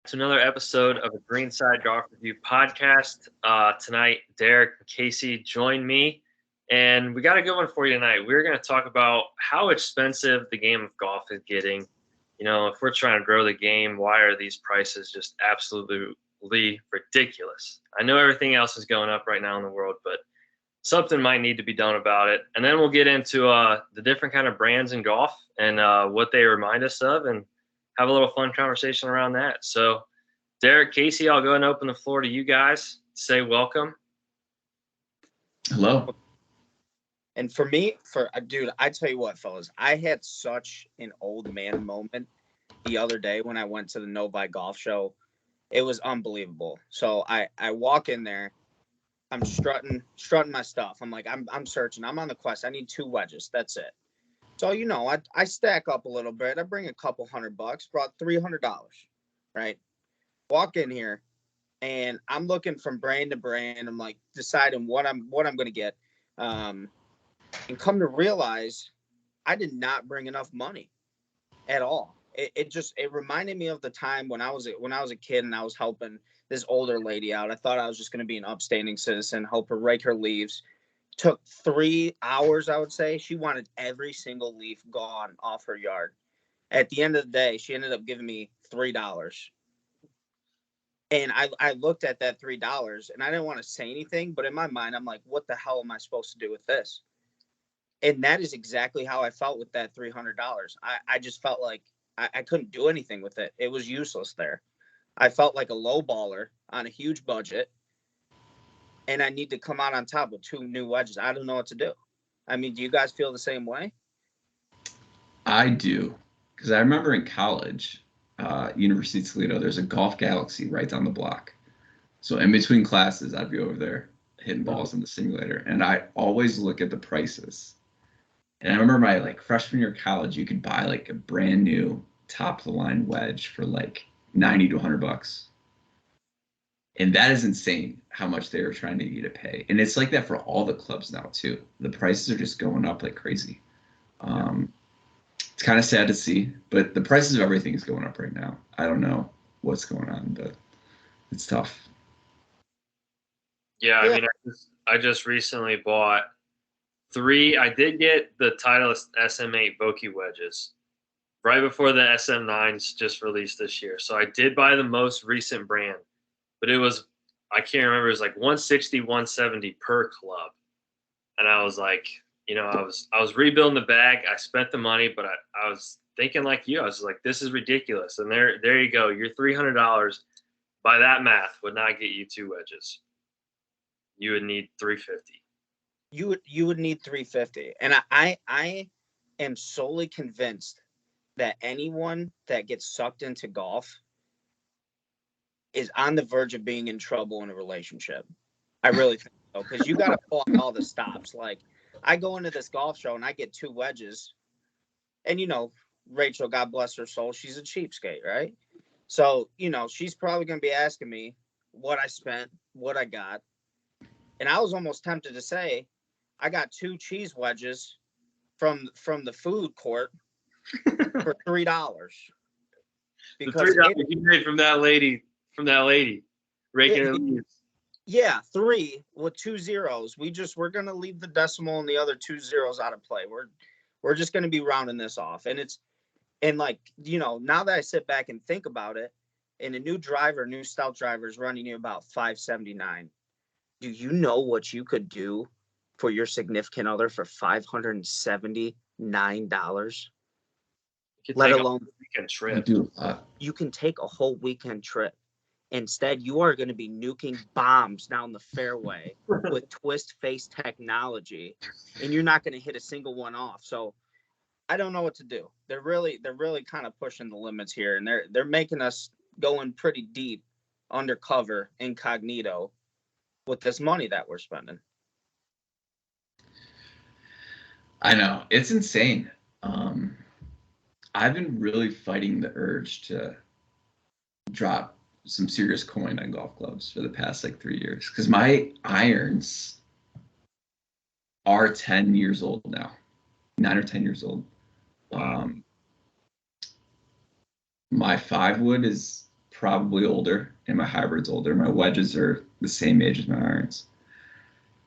to another episode of the Greenside Golf Review podcast. Tonight, Derek and Casey join me, and we got a good one for you tonight. We're going to talk about how expensive the game of golf is getting. You know, if we're trying to grow the game, why are these prices just absolutely ridiculous? I know everything else is going up right now in the world, but something might need to be done about it. And then we'll get into the different kind of brands in golf and what they remind us of, and have a little fun conversation around that. So, Derek, Casey, I'll go ahead and open the floor to you guys. Say welcome. Hello. And for me, dude, I tell you what, fellas, I had such an old man moment the other day when I went to the Novi Golf Show. It was unbelievable. So I walk in there, I'm strutting my stuff. I'm like, I'm searching. I'm on the quest. I need 2 wedges. That's it. So, you know, I stack up a little bit. I bring a couple $100, brought $300, right? Walk in here, and I'm looking from brand to brand. I'm like deciding what I'm going to get. And come to realize I did not bring enough money at all. It reminded me of the time when I was a kid and I was helping this older lady out. I thought I was just going to be an upstanding citizen, help her rake her leaves. Took 3 hours, I would say. She wanted every single leaf gone off her yard. At the end of the day, she ended up giving me $3. And I looked at that $3 and I didn't want to say anything, but in my mind, I'm like, what the hell am I supposed to do with this? And that is exactly how I felt with that $300. I just felt like I couldn't do anything with it. It was useless there. I felt like a low baller on a huge budget, and I need to come out on top with 2 new wedges. I don't know what to do. I mean, do you guys feel the same way? I do, because I remember in college, University of Toledo, there's a Golf Galaxy right down the block. So in between classes, I'd be over there hitting balls in the simulator, and I always look at the prices. And I remember my freshman year of college, you could buy a brand new top of the line wedge for $90 to $100. And that is insane how much they were trying to get you to pay. And it's like that for all the clubs now, too. The prices are just going up like crazy. It's kind of sad to see, but the prices of everything is going up right now. I don't know what's going on, but it's tough. Yeah, I mean, I just recently bought 3. I did get the Titleist SM8 Vokey wedges right before the SM9s just released this year. So I did buy the most recent brand. But it was, I can't remember, it was like 160, 170 per club. And I was like, you know, I was rebuilding the bag. I spent the money, but I was thinking like you. I was like, this is ridiculous. And there you go. Your $300 by that math would not get you 2 wedges. You would need 350. You would need 350. And I am solely convinced that anyone that gets sucked into golf is on the verge of being in trouble in a relationship. I really think so, because you got to pull out all the stops. Like, I go into this golf show and I get 2 wedges, and you know, Rachel, God bless her soul, she's a cheapskate, right? So, you know, she's probably going to be asking me what I spent, what I got. And I was almost tempted to say, I got 2 cheese wedges from the food court for $3. Because the $3 you made from that lady, raking her leaves. Yeah, 3 with 2 zeros. We're gonna leave the decimal and the other 2 zeros out of play. We're just gonna be rounding this off. And like, you know, now that I sit back and think about it, and a new stout driver is running you about $579. Do you know what you could do for your significant other for $579? Let alone a weekend trip. You can take a whole weekend trip. Instead, you are going to be nuking bombs down the fairway with twist face technology, and you're not going to hit a single one off. So I don't know what to do. They're really kind of pushing the limits here, and they're making us go in pretty deep, undercover, incognito with this money that we're spending. I know, it's insane. I've been really fighting the urge to drop some serious coin on golf clubs for the past 3 years, because my irons are 10 years old now, 9 or 10 years old. My 5 wood is probably older, and my hybrid's older. My wedges are the same age as my irons.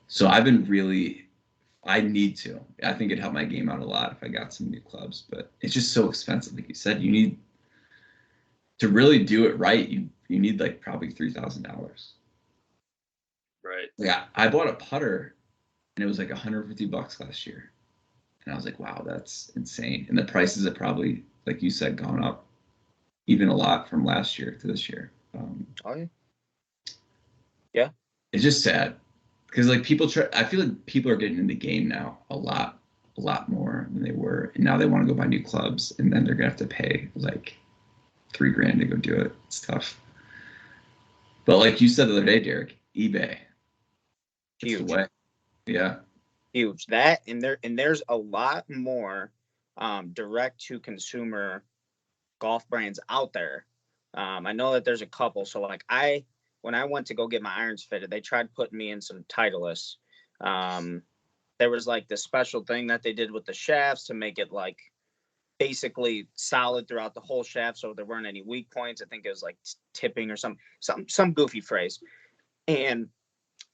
So I've been really, I need to. I think it'd help my game out a lot if I got some new clubs, but it's just so expensive. Like you said, you need to really do it right. You need like probably $3,000. Right. Yeah, I bought a putter, and it was like $150 last year, and I was like, wow, that's insane. And the prices have probably, like you said, gone up even a lot from last year to this year. Oh yeah. Yeah. It's just sad because like I feel like people are getting in the game now a lot more than they were, and now they want to go buy new clubs, and then they're gonna have to pay like $3,000 to go do it. It's tough. But like you said the other day, Derek, eBay, it's the Huge. way. Yeah. Huge. That and there's a lot more direct to consumer golf brands out there. I know that there's a couple. So like when I went to go get my irons fitted, they tried putting me in some Titleists. There was like this special thing that they did with the shafts to make it like basically solid throughout the whole shaft, so there weren't any weak points. I think it was like tipping or some goofy phrase, and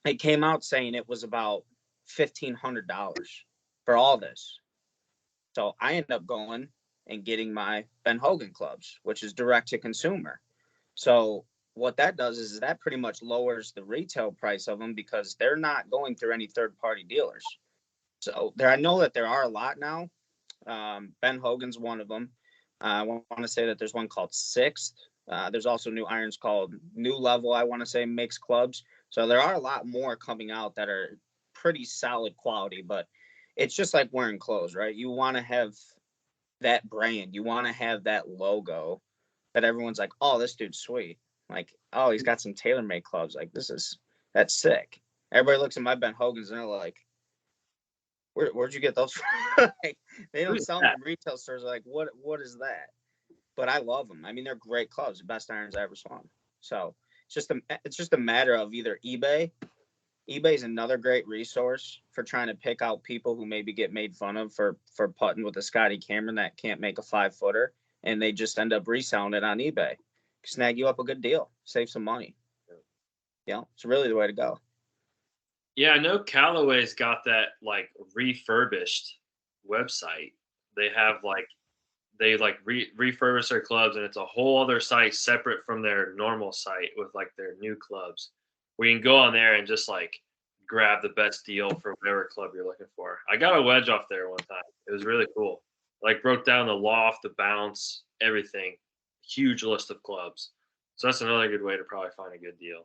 it came out saying it was about $1,500 for all this. So I ended up going and getting my Ben Hogan clubs, which is direct to consumer. So what that does is that pretty much lowers the retail price of them because they're not going through any third party dealers. So I know that there are a lot now. Ben Hogan's one of them. I want to say that there's one called Sixth. There's also new irons called New Level, I want to say, mixed clubs. So there are a lot more coming out that are pretty solid quality, but it's just like wearing clothes, right? You want to have that brand. You want to have that logo that everyone's like, oh, this dude's sweet. Like, oh, he's got some TaylorMade clubs. Like, that's sick. Everybody looks at my Ben Hogan's and they're like, where'd you get those from? Like, they don't sell them in retail stores. Like, what is that? But I love them. I mean, they're great clubs, the best irons I ever swung. So it's just a matter of either eBay. eBay is another great resource for trying to pick out people who maybe get made fun of for putting with a Scotty Cameron that can't make a 5-footer, and they just end up reselling it on eBay. Snag you up a good deal, save some money. Yeah, it's really the way to go. Yeah, I know Callaway's got that like refurbished website. They have like refurbish their clubs, and it's a whole other site separate from their normal site with like their new clubs, where you can go on there and just like grab the best deal for whatever club you're looking for. I got a wedge off there one time. It was really cool. Like broke down the loft, the bounce, everything. Huge list of clubs. So that's another good way to probably find a good deal.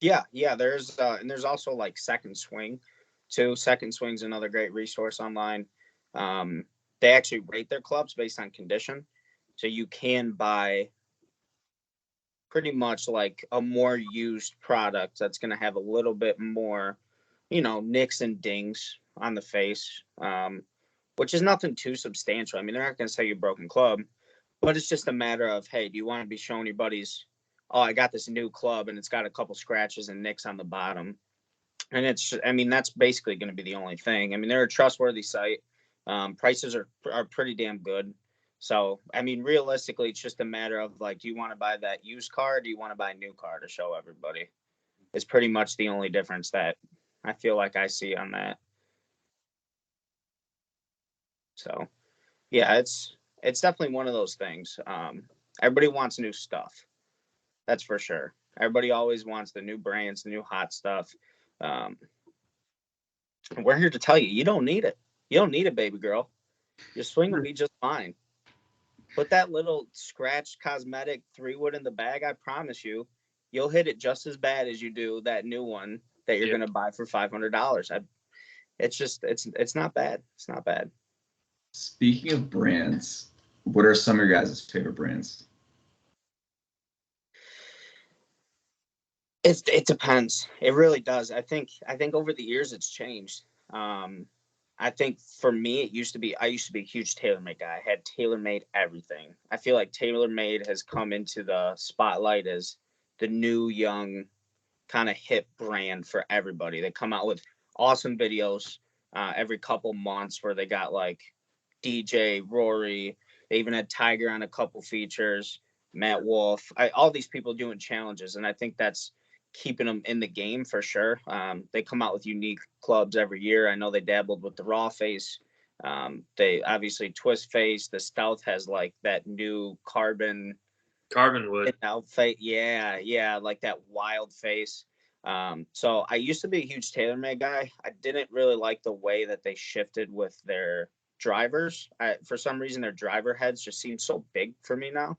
Yeah. There's and there's also like Second Swing, too. Second Swing's another great resource online. They actually rate their clubs based on condition, so you can buy pretty much like a more used product that's going to have a little bit more, nicks and dings on the face, which is nothing too substantial. I mean, they're not going to say you broken club, but it's just a matter of, hey, do you want to be showing your buddies, oh, I got this new club and it's got a couple scratches and nicks on the bottom. And that's basically going to be the only thing. I mean, they're a trustworthy site. Prices are pretty damn good. So, I mean, realistically, it's just a matter of like, do you want to buy that used car? Or do you want to buy a new car to show everybody? It's pretty much the only difference that I feel like I see on that. So, yeah, it's definitely one of those things. Everybody wants new stuff. That's for sure. Everybody always wants the new brands, the new hot stuff. We're here to tell you, you don't need it. You don't need it, baby girl. Your swing will be just fine. Put that little scratch cosmetic 3-wood in the bag. I promise you, you'll hit it just as bad as you do that new one that you're going to buy for $500. It's not bad. It's not bad. Speaking of brands, what are some of your guys' favorite brands? It depends. It really does. I think over the years it's changed. I think for me, I used to be a huge TaylorMade guy. I had TaylorMade everything. I feel like TaylorMade has come into the spotlight as the new young kind of hip brand for everybody. They come out with awesome videos every couple months where they got like DJ, Rory. They even had Tiger on a couple features. Matt Wolf, all these people doing challenges, and I think that's keeping them in the game for sure. They come out with unique clubs every year. I know they dabbled with the raw face. They obviously twist face. The Stealth has like that new carbon wood. outfit. Yeah, like that wild face. So I used to be a huge TaylorMade guy. I didn't really like the way that they shifted with their drivers. For some reason, their driver heads just seem so big for me now.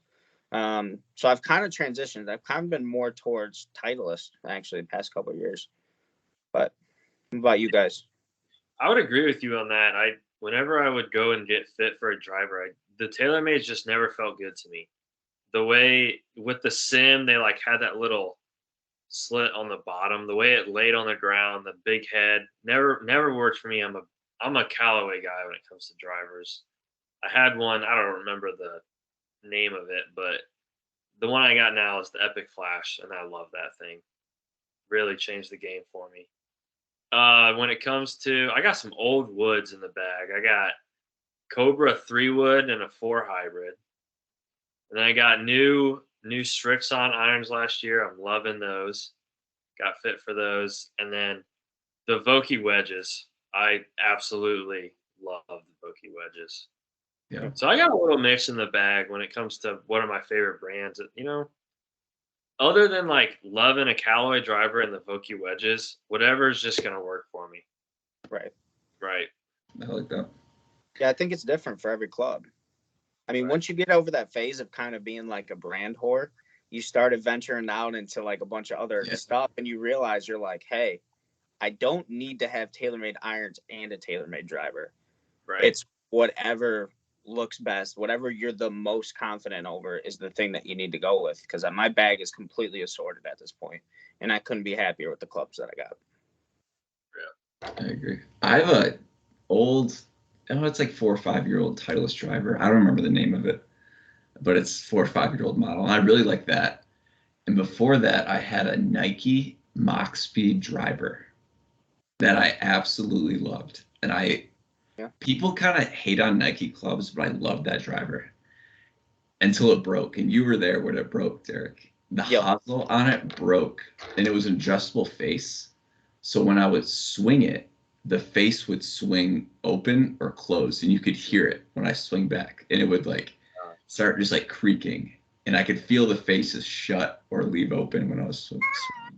So I've kind of transitioned. I've kind of been more towards Titleist actually the past couple of years. But what about you guys? I would agree with you on that. Whenever I would go and get fit for a driver, the TaylorMades just never felt good to me. The way with the Sim, they like had that little slit on the bottom. The way it laid on the ground, the big head, never worked for me. I'm a Callaway guy when it comes to drivers. I had one. I don't remember the name of it, but the one I got now is the Epic Flash, and I love that thing. Really changed the game for me. When it comes to, I got some old woods in the bag. I got Cobra 3 wood and a 4 hybrid. And then I got new Strixon irons last year. I'm loving those. Got fit for those. And then the Vokey wedges. I absolutely love the Vokey wedges. Yeah. So I got a little mix in the bag when it comes to one of my favorite brands. Other than like loving a Callaway driver and the Vokey wedges, whatever is just gonna work for me. Right. I like that. Yeah, I think it's different for every club. I mean, once you get over that phase of kind of being like a brand whore, you started venturing out into like a bunch of other stuff, and you realize you're like, hey, I don't need to have TaylorMade irons and a TaylorMade driver. Right. It's whatever looks best, whatever you're the most confident over is the thing that you need to go with. Because my bag is completely assorted at this point, and I couldn't be happier with the clubs that I got. I agree. I have a old, it's like 4 or 5 year old Titleist driver. I don't remember the name of it, but it's 4 or 5 year old model. And I really like that. And before that, I had a Nike Mach Speed driver that I absolutely loved. And people kind of hate on Nike clubs, but I loved that driver until it broke. And you were there when it broke, Derek. The hosel on it broke, and it was an adjustable face. So when I would swing it, the face would swing open or closed, and you could hear it when I swing back, and it would like start just like creaking, and I could feel the faces shut or leave open when I was swinging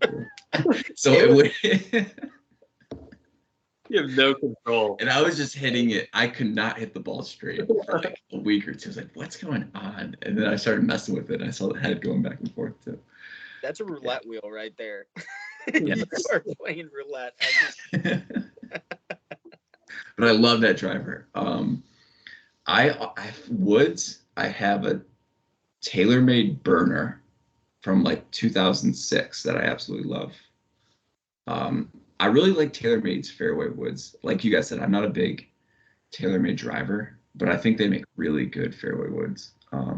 through. So it would. You have no control. And I was just hitting it. I could not hit the ball straight for like a week or two. I was like, what's going on? And then I started messing with it, and I saw the head going back and forth too. That's a roulette wheel right there. Yes. You are playing roulette. But I love that driver. I Woods. I have a TaylorMade burner from like 2006 that I absolutely love. I really like TaylorMade's fairway woods. Like you guys said, I'm not a big TaylorMade driver, but I think they make really good fairway woods. I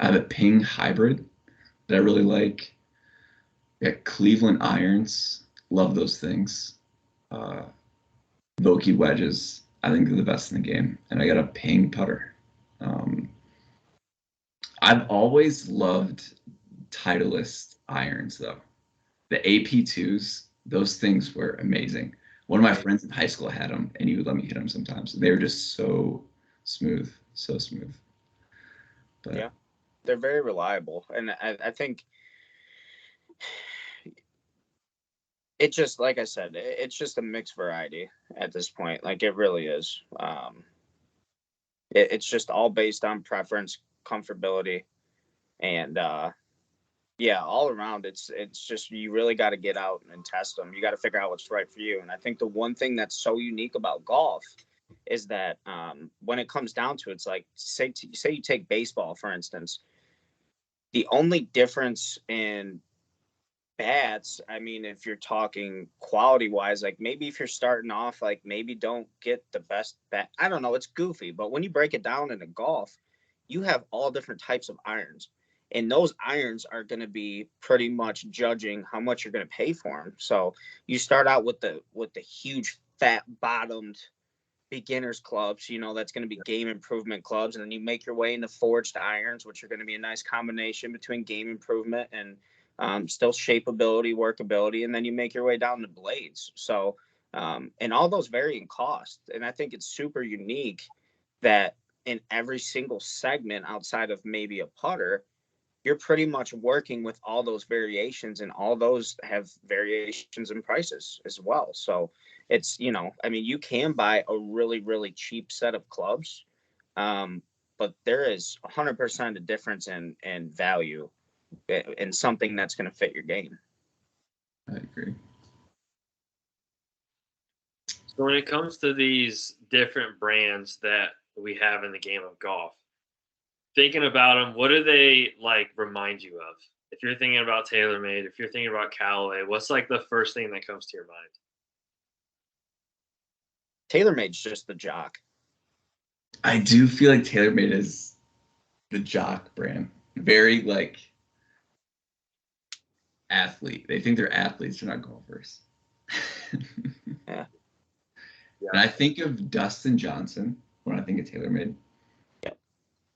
have a Ping hybrid that I really like. I got Cleveland irons. Love those things. Vokey wedges. I think they're the best in the game. And I got a Ping putter. I've always loved Titleist irons, though. The AP2s, those things were amazing. One of my friends in high school had them, and he would let me hit them sometimes. They were just so smooth, so smooth. But, yeah, they're very reliable. And I think it just, like I said, it's just a mixed variety at this point. Like it really is. It's just all based on preference, comfortability, and all around. It's just you really got to get out and test them. You got to figure out what's right for you. And I think the one thing that's so unique about golf is that when it comes down to it, it's like say you take baseball for instance. The only difference in bats, I mean, if you're talking quality wise, like maybe if you're starting off, like maybe don't get the best bat. I don't know, it's goofy, but when you break it down into golf, you have all different types of irons, and those irons are going to be pretty much judging how much you're going to pay for them. So you start out with the huge fat bottomed beginners clubs, that's going to be game improvement clubs. And then you make your way into forged irons, which are going to be a nice combination between game improvement and still shapeability, workability. And then you make your way down to blades. So, and all those vary in cost. And I think it's super unique that in every single segment outside of maybe a putter, you're pretty much working with all those variations, and all those have variations in prices as well. So it's, you can buy a really, really cheap set of clubs, but there is 100% a difference in value in something that's going to fit your game. I agree. So when it comes to these different brands that we have in the game of golf, thinking about them, what do they like remind you of? If you're thinking about TaylorMade, if you're thinking about Callaway, what's like the first thing that comes to your mind? TaylorMade's just the jock. I do feel like TaylorMade is the jock brand. Very like athlete. They think they're athletes, they're not golfers. Yeah. And I think of Dustin Johnson when I think of TaylorMade. Yep.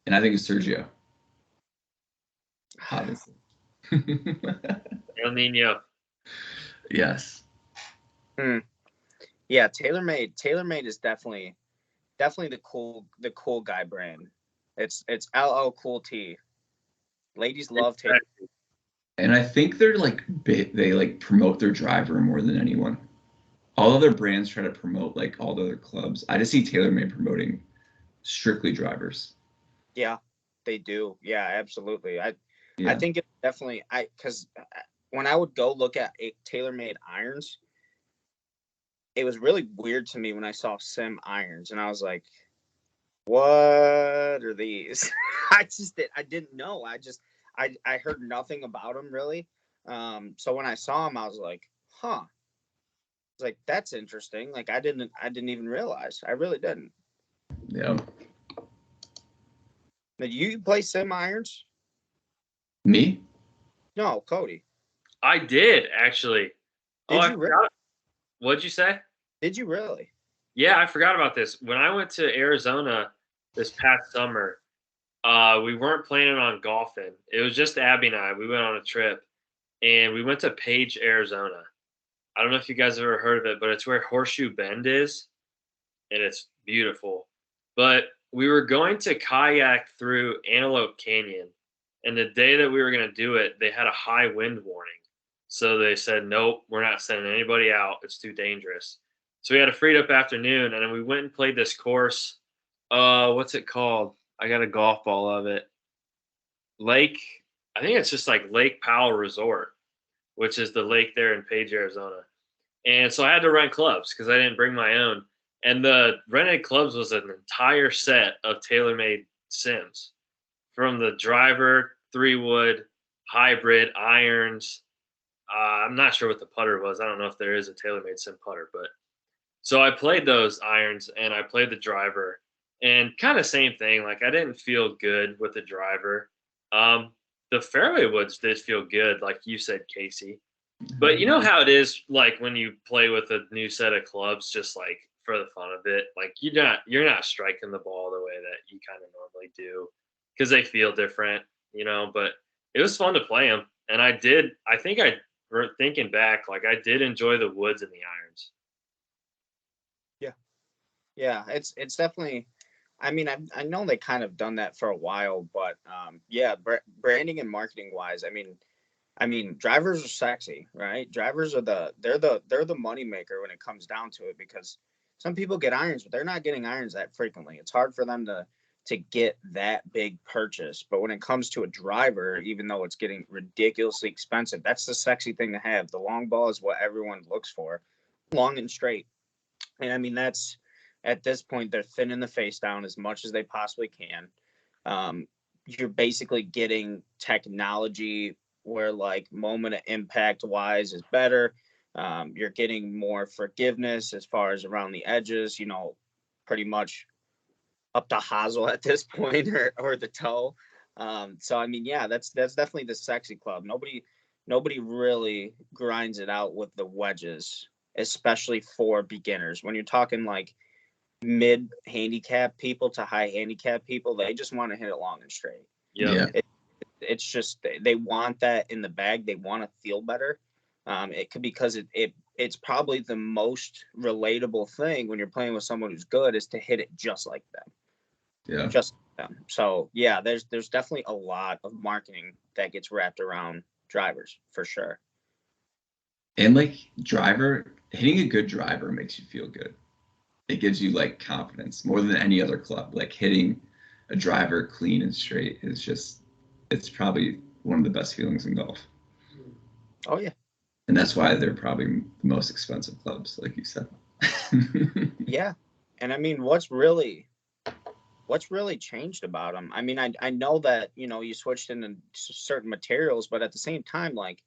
And I think of Sergio. Obviously. El Nino. Yes. Yeah, TaylorMade is definitely the cool guy brand. It's LL Cool T. Ladies love TaylorMade. And I think they're like they like promote their driver more than anyone. All other brands try to promote like all the other clubs. I just see TaylorMade promoting strictly drivers. Yeah, they do. Yeah, absolutely. I think it's definitely because when I would go look at TaylorMade irons, it was really weird to me when I saw Sim irons, and I was like, "What are these?" I didn't know. I heard nothing about them really. So when I saw them, I was like, "Huh." I was like, "That's interesting." Like I didn't even realize. I really didn't. Yeah. Did you play Sim irons? Me? No, Cody. I did actually. Did you really? What'd you say? Did you really? Yeah, I forgot about this. When I went to Arizona this past summer, we weren't planning on golfing. It was just Abby and I. We went on a trip, and we went to Page, Arizona. I don't know if you guys have ever heard of it, but it's where Horseshoe Bend is, and it's beautiful. But we were going to kayak through Antelope Canyon, and the day that we were going to do it, they had a high wind warning. So they said, nope, we're not sending anybody out. It's too dangerous. So we had a freed up afternoon, and then we went and played this course. What's it called? I got a golf ball of it. I think it's just like Lake Powell Resort, which is the lake there in Page, Arizona. And so I had to rent clubs because I didn't bring my own. And the rented clubs was an entire set of TaylorMade Sims, from the driver, 3-wood, hybrid, irons. I'm not sure what the putter was. I don't know if there is a TaylorMade Sim putter, but so I played those irons and I played the driver, and kind of same thing. Like I didn't feel good with the driver. The fairway woods did feel good, like you said, Casey. But you know how it is, like when you play with a new set of clubs, just like for the fun of it, like you're not striking the ball the way that you kind of normally do because they feel different, But it was fun to play them, and I did. I think thinking back, like I did enjoy the woods and the irons. Yeah, it's definitely. I mean, I know they kind of done that for a while, but yeah, branding and marketing wise, I mean, drivers are sexy, right? Drivers are they're the money maker when it comes down to it, because some people get irons, but they're not getting irons that frequently. It's hard for them to get that big purchase. But when it comes to a driver, even though it's getting ridiculously expensive, that's the sexy thing to have. The long ball is what everyone looks for, long and straight. And I mean, that's at this point, they're thinning the face down as much as they possibly can. You're basically getting technology where like moment of impact wise is better. You're getting more forgiveness as far as around the edges, pretty much up to hosel at this point, or the toe. So I mean, yeah, that's definitely the sexy club. Nobody really grinds it out with the wedges, especially for beginners. When you're talking like mid handicap people to high handicap people, they just want to hit it long and straight. Yeah. It's just they want that in the bag. They want to feel better. It could because it's probably the most relatable thing when you're playing with someone who's good is to hit it just like them. Yeah. Just like them. So yeah, there's definitely a lot of marketing that gets wrapped around drivers for sure. And like hitting a good driver makes you feel good. It gives you like confidence more than any other club. Like hitting a driver clean and straight is just, it's probably one of the best feelings in golf. Oh yeah. And that's why they're probably the most expensive clubs, like you said. Yeah. And I mean, what's really changed about them? I mean, I know that, you switched into certain materials, but at the same time, like,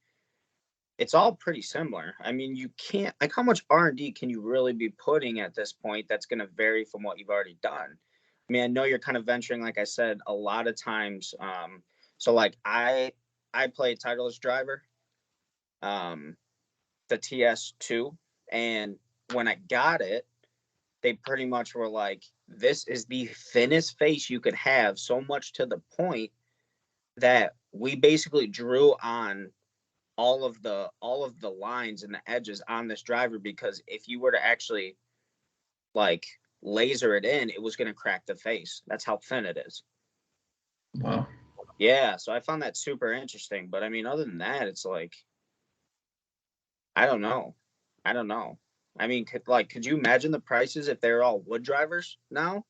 it's all pretty similar. I mean, you can't, like, how much R&D can you really be putting at this point that's going to vary from what you've already done? I mean, I know you're kind of venturing, like I said, a lot of times. So like I play Titleist driver, the TS2, and when I got it, they pretty much were like, this is the thinnest face you could have, so much to the point that we basically drew on all of the lines and the edges on this driver, because if you were to actually like laser it in, it was going to crack the face. That's how thin it is. Wow. Yeah, so I found that super interesting. But I mean, other than that, it's like, I don't know. I mean, could you imagine the prices if they're all wood drivers now?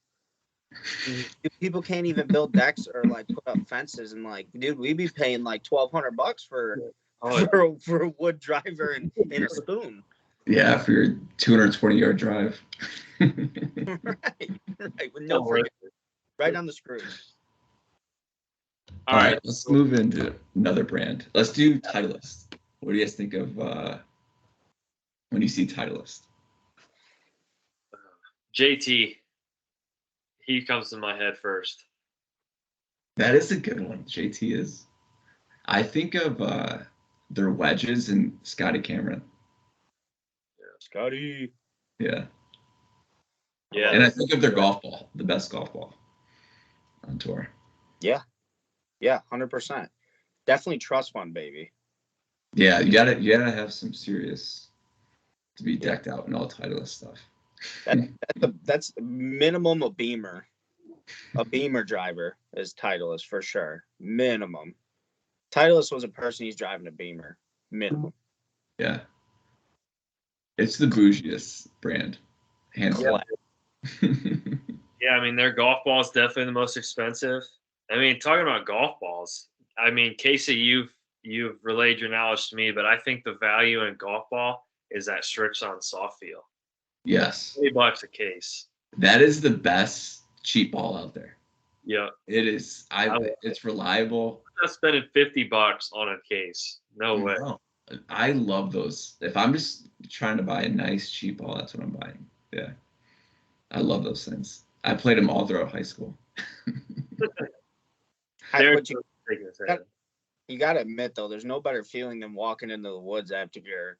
People can't even build decks or like put up fences, and like, dude, we'd be paying like $1,200 for a wood driver and a spoon. Yeah, for your 220-yard drive. right, with no freaking, right on the screws. All right, let's move into another brand. Let's do Titleist. What do you guys think of when you see Titleist? JT. He comes to my head first. That is a good one. JT is. I think of their wedges and Scotty Cameron. Yeah. Scotty. Yeah. Yeah. And I think of their golf ball, the best golf ball on tour. Yeah. Yeah, 100%. Definitely trust fund, baby. Yeah, you gotta have some serious to be decked out in all Titleist stuff. That's minimum a Beamer. A Beamer driver is Titleist for sure. Minimum. Titleist was a person he's driving a Beamer. Minimum. Yeah. It's the bougiest brand. Hands down. Yeah, I mean, their golf ball is definitely the most expensive. I mean, talking about golf balls, I mean, Casey, you've relayed your knowledge to me, but I think the value in a golf ball is that Srixon soft feel. Yes. $20 a case. That is the best cheap ball out there. Yeah. It is. It's reliable. I'm not spending $50 on a case. No way. I love those. If I'm just trying to buy a nice cheap ball, that's what I'm buying. Yeah. I love those things. I played them all throughout high school. You got to admit, though, there's no better feeling than walking into the woods after your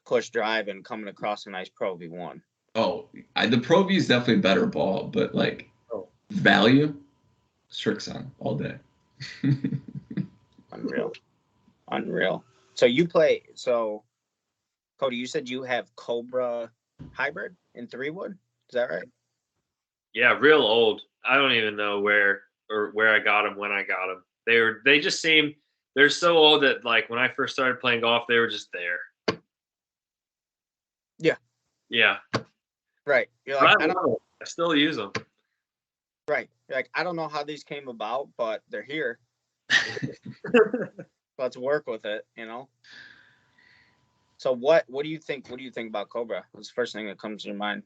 push drive and coming across a nice Pro V1. Oh, the Pro V is definitely a better ball, but like value, Srixon all day. Unreal. So you play. So, Cody, you said you have Cobra Hybrid in 3-wood. Is that right? Yeah, real old. I don't even know where I got them, when I got them. They just seem, they're so old that like when I first started playing golf, they were just there. Yeah. Yeah. Right. You're like, I still use them. Right. You're like, I don't know how these came about, but they're here. Let's work with it, So what do you think? What do you think about Cobra? What's the first thing that comes to your mind?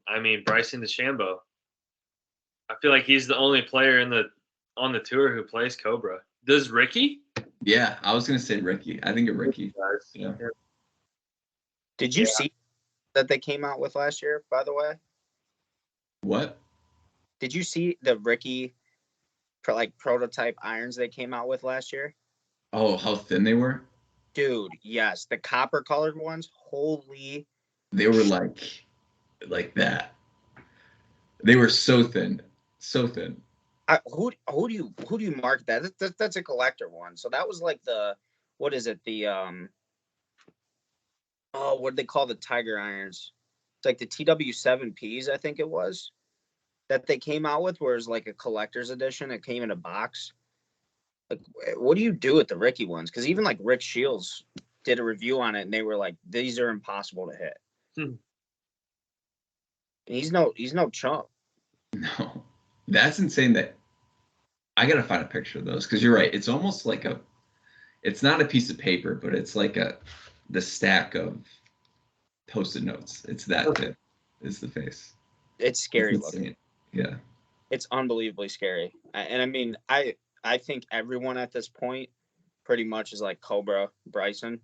I mean, Bryson DeChambeau. I feel like he's the only player on the tour who plays Cobra. Does Ricky? Yeah, I was gonna say Ricky. I think of Ricky. Yeah. Did you see that they came out with last year, by the way? What? Did you see the Ricky prototype irons they came out with last year? Oh, how thin they were? Dude, yes. The copper colored ones, holy. They were like that. They were so thin, so thin. Who do you mark that? That's a collector one. So that was like what is it? What do they call the Tiger irons? It's like the TW7Ps, I think it was, that they came out with, where it's like a collector's edition. It came in a box. Like, what do you do with the Ricky ones? Because even like Rick Shields did a review on it, and they were like, these are impossible to hit. And he's no chump. No, that's insane. That I gotta find a picture of those, because you're right. It's almost like it's not a piece of paper, but it's like the stack of Post-it notes. It's that thin. Is the face. It's scary looking. Yeah. It's unbelievably scary. And I mean, I think everyone at this point pretty much is like Cobra Bryson.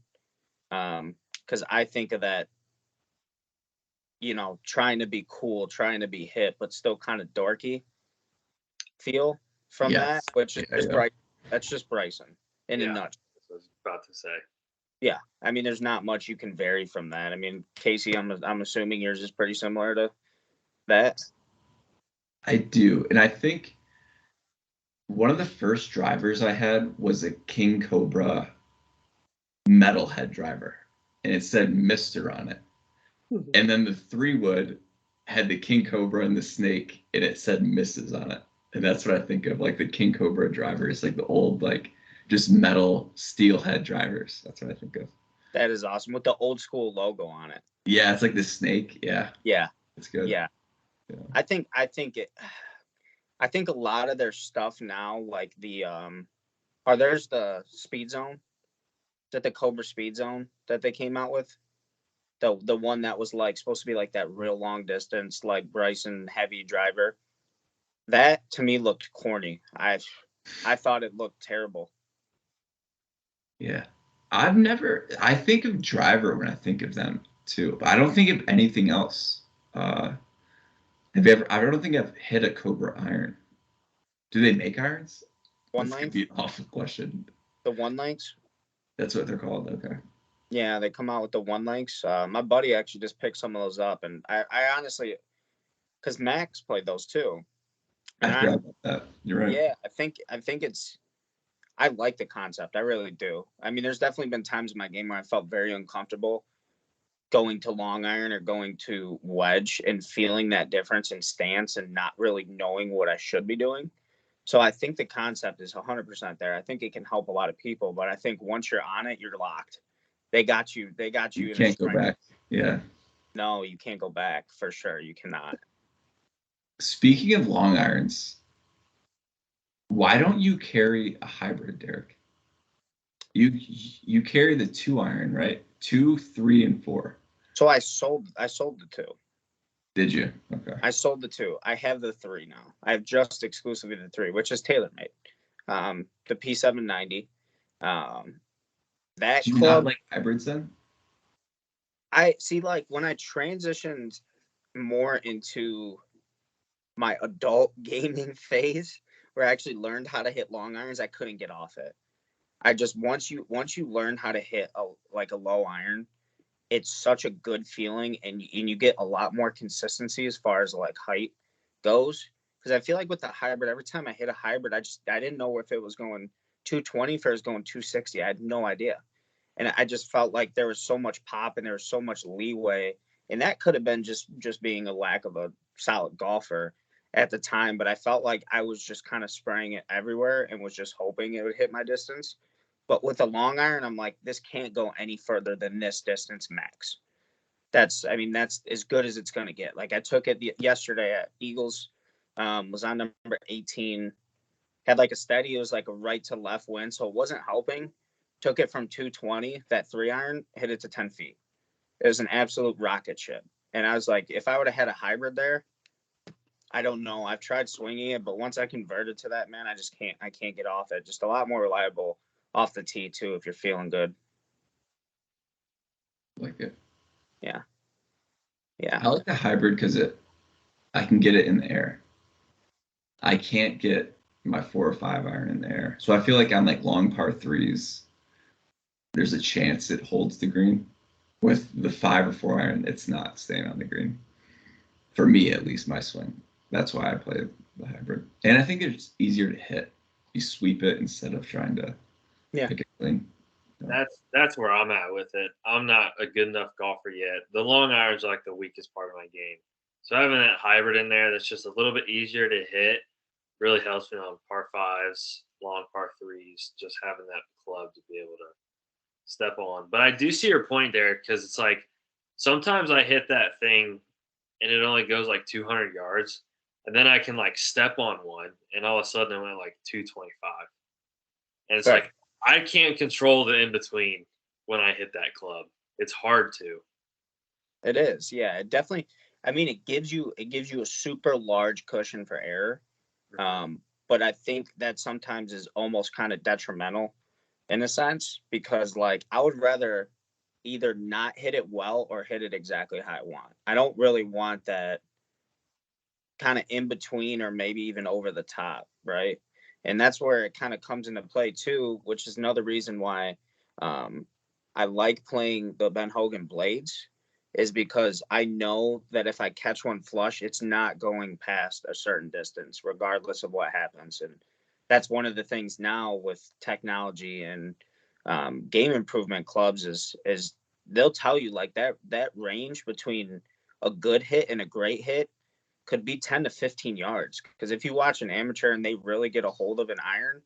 Because I think of that, trying to be cool, trying to be hip, but still kind of dorky feel from that, which is that's just Bryson in a nutshell. I was about to say. Yeah, I mean, there's not much you can vary from that. I mean, Casey, I'm assuming yours is pretty similar to that. I do, and I think one of the first drivers I had was a King Cobra metalhead driver, and it said Mister on it. And then the 3-wood had the King Cobra and the snake, and it said Mrs. on it. And that's what I think of, like the King Cobra drivers, like the old, like just metal steelhead drivers. That's what I think of. That is awesome, with the old school logo on it. Yeah, it's like the snake. Yeah. Yeah. It's good. Yeah. I think a lot of their stuff now, like there's the Speed Zone. Is that the Cobra Speed Zone that they came out with? The one that was like supposed to be like that real long distance, like Bryson heavy driver. That to me looked corny. I thought it looked terrible. Yeah. I think of driver when I think of them too, but I don't think of anything else. I don't think I've hit a Cobra iron. Do they make irons? One This length? could be an awful question. The one lengths? That's what they're called. Okay. Yeah, they come out with the one lengths. My buddy actually just picked some of those up, and I honestly, because Max played those too. I forgot about that. You're right. Yeah, I think I like the concept. I really do. I mean, there's definitely been times in my game where I felt very uncomfortable going to long iron or going to wedge and feeling that difference in stance and not really knowing what I should be doing. So I think the concept is 100% there. I think it can help a lot of people, but I think once you're on it, you're locked. They got you. You can't go back. Yeah. No, you can't go back for sure. You cannot. Speaking of long irons, why don't you carry a hybrid, Derek? You carry the 2-iron, right? 2, 3, and 4. So I sold the 2. Did you? Okay. I sold the 2. I have the 3 now. I have just exclusively the 3, which is TaylorMade. The P790. That Do you club, not like hybrids then? I see, like when I transitioned more into my adult gaming phase, where I actually learned how to hit long irons, I couldn't get off it. I just once you learn how to hit a low iron, it's such a good feeling, and you get a lot more consistency as far as like height goes. Because I feel like with the hybrid, every time I hit a hybrid, I didn't know if it was going 220, if it was going 260. I had no idea, and I just felt like there was so much pop and there was so much leeway, and that could have been just being a lack of a solid golfer at the time. But I felt like I was just kind of spraying it everywhere and was just hoping it would hit my distance. But with a long iron, I'm like, this can't go any further than this distance max. That's as good as it's going to get. Like I took it yesterday at Eagles, was on number 18, had like a steady, it was like a right to left wind, so it wasn't helping. Took it from 220, that 3-iron, hit it to 10 feet. It was an absolute rocket ship. And I was like, if I would have had a hybrid there, I don't know. I've tried swinging it, but once I converted to that, man, I can't get off it. Just a lot more reliable off the tee too, if you're feeling good. Like it. Yeah. I like the hybrid because I can get it in the air. I can't get my 4 or 5-iron in the air. So I feel like on like long par 3s, there's a chance it holds the green. With the 5 or 4-iron, it's not staying on the green. For me, at least, my swing. that's why I play the hybrid. And I think it's easier to hit. You sweep it instead of trying to pick it clean. That's where I'm at with it. I'm not a good enough golfer yet. The long irons are like the weakest part of my game. So having that hybrid in there that's just a little bit easier to hit really helps me on par fives, long par threes, just having that club to be able to step on. But I do see your point there because it's like sometimes I hit that thing and it only goes like 200 yards, and then I can like step on one, and all of a sudden I'm at like 225, and it's Right. like I can't control the in between when I hit that club. It's hard to. It is, yeah. It definitely. I mean, it gives you a super large cushion for error. But I think that sometimes is almost kind of detrimental in a sense because like I would rather either not hit it well or hit it exactly how I want. I don't really want that kind of in between or maybe even over the top, right? And that's where it kind of comes into play too, which is another reason why um, I like playing the Ben Hogan blades, is because I know that if I catch one flush, it's not going past a certain distance, regardless of what happens. And that's one of the things now with technology and game improvement clubs is they'll tell you like that range between a good hit and a great hit could be 10 to 15 yards. Because if you watch an amateur and they really get a hold of an iron,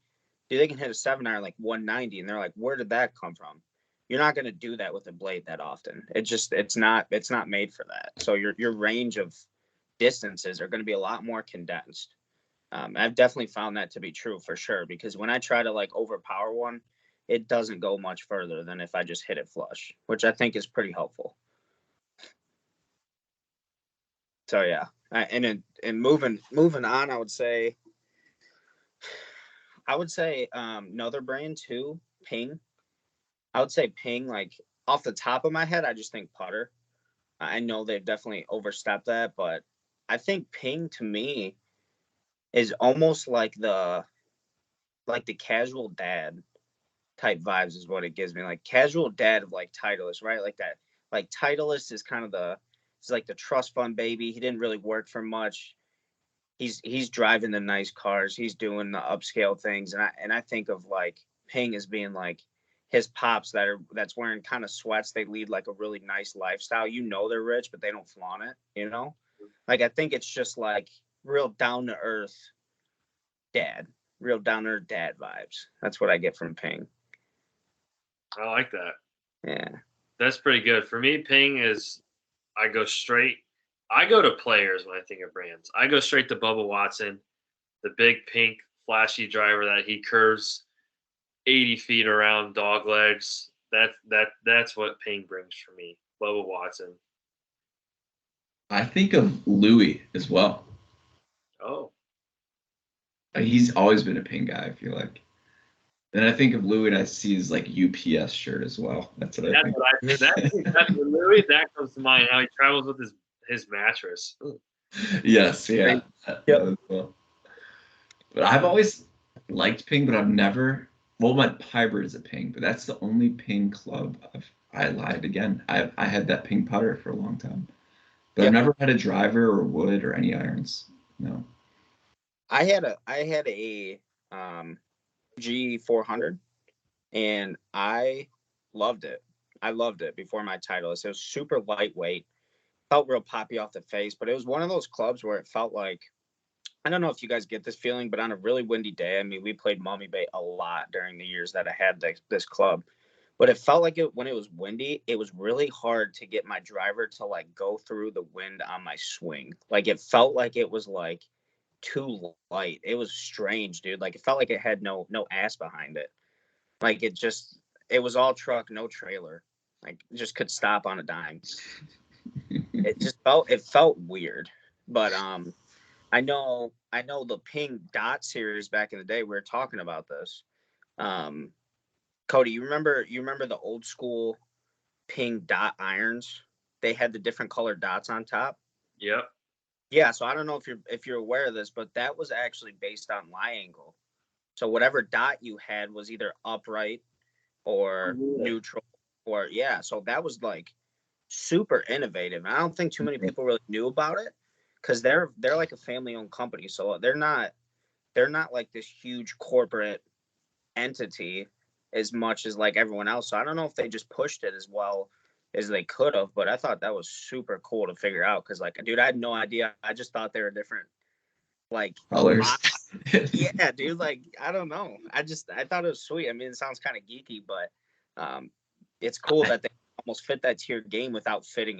dude, they can hit a 7-iron like 190, and they're like, where did that come from? You're not going to do that with a blade that often. It's not made for that. So your range of distances are going to be a lot more condensed. I've definitely found that to be true for sure, because when I try to like overpower one, it doesn't go much further than if I just hit it flush, which I think is pretty helpful. So yeah, and moving on, I would say another brand too, Ping. I would say Ping. Like off the top of my head, I just think putter. I know they've definitely overstepped that, but I think Ping to me is almost like the casual dad type vibes is what it gives me. Like casual dad of like Titleist, right? Like that. Like Titleist is kind of it's like the trust fund baby. He didn't really work for much. He's driving the nice cars. He's doing the upscale things, and I think of like Ping as being like his pops that's wearing kind of sweats. They lead like a really nice lifestyle. You know they're rich, but they don't flaunt it. You know, like I think it's just like real down to earth dad, real down to earth dad vibes. That's what I get from Ping. I like that. Yeah. That's pretty good. For me, Ping is I go straight. I go to players when I think of brands. I go straight to Bubba Watson, the big pink flashy driver that he curves 80 feet around dog legs. That's what Ping brings for me. Bubba Watson. I think of Louis as well. Oh, He's always been a Ping guy, I feel like. Then I think of Louis and I see his like UPS shirt as well. That's what I think. that's what Louis. That comes to mind. How he travels with his mattress. Yes, yeah. Yep. As well. But I've always liked Ping, but I've never. Well, my hybrid is a Ping, but that's the only Ping club I lied again. I had that Ping putter for a long time, but I've Yep. never had a driver or wood or any irons. No. I had a G400, and I loved it. I loved it before my Titleist. It was super lightweight, felt real poppy off the face, but it was one of those clubs where it felt like, I don't know if you guys get this feeling, but on a really windy day, I mean, we played Mummy Bay a lot during the years that I had this club, but it felt like when it was windy, it was really hard to get my driver to like go through the wind on my swing. Like it felt like it was like too light. It was strange, dude. Like it felt like it had no ass behind it. Like it was all truck, no trailer. Like it just could stop on a dime. It felt weird. But I know the Ping Dot series back in the day, we were talking about this. Um Cody, you remember the old school Ping Dot irons? They had the different colored dots on top. Yep. Yeah, so I don't know if you're aware of this, but that was actually based on lie angle. So whatever dot you had was either upright or neutral, or yeah. So that was like super innovative. I don't think too many people really knew about it because they're like a family owned company, so they're not like this huge corporate entity as much as like everyone else. So I don't know if they just pushed it as well as they could have, but I thought that was super cool to figure out because like, dude, I had no idea. I just thought they were different, like Colors. yeah, dude. Like I don't know. I thought it was sweet. I mean, it sounds kind of geeky, but it's cool that they almost fit that to your game without fitting